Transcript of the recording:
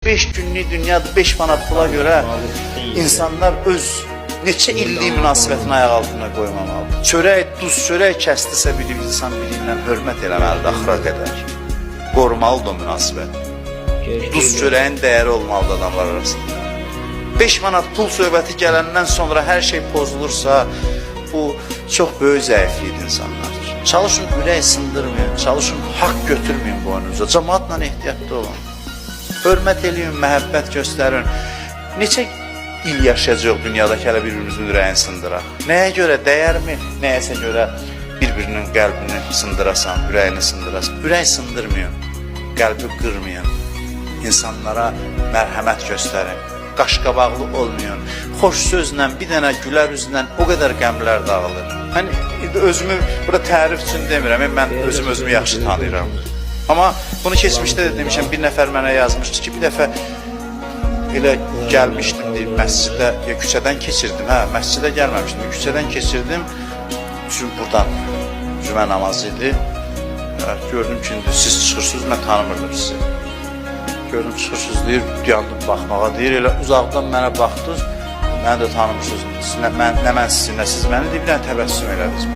5 günlük dünyadır, 5 manat pula görə insanlar öz neçə illik münasibətini ayaq altına qoymamalıdır. Çörək, duz çörək kəsdisə bir insan biriyle hörmət eləməlidir axıra qədər. Qorumalıdır o münasibət. Duz çörəyin dəyəri olmalıdır adamlar arasında. 5 manat pul söhbəti gələndən sonra hər şey pozulursa, bu çox böyük zəiflik insanlardır. Çalışın ürək sındırmayın, çalışın haqq götürməyin boynunuza, cəmaatla ehtiyatlı olun. Hörmət eləyin, məhəbbət göstərin. Neçə il yaşayacaq dünyadakı hələ bir-birimizin ürəyini sındıraq? Nəyə görə, dəyərmi? Nəyəsə görə bir-birinin qəlbini sındırasan, ürəyini sındırasan. Ürək sındırmayın, qəlbi qırmayın. İnsanlara mərhəmət göstərin. Qaşqabaqlı olmayın. Xoş sözlə, bir dənə gülər üzlə o qədər qəmlər dağılır. Hani özümü burada tərif üçün demirəm, mən özümü yaxşı tanıyıram. Amma bunu keçmişdə də demişəm, bir nəfər mənə yazmışdı ki, bir dəfə elə gəlmişdim deyib məscidə, ya küçədən keçirdim, məscidə gəlməmişdim, küçədən keçirdim, çünki buradan cümə namazı idi. Gördüm ki, siz çıxırsınız, mən tanımırdım sizi. Gördüm çıxırsınız deyir, yandım baxmağa deyir, elə uzaqdan mənə baxdınız, məni də tanımırsınız, nə mən sizi, nə siz məni deyib, bir dənə təbəssüm elədiniz.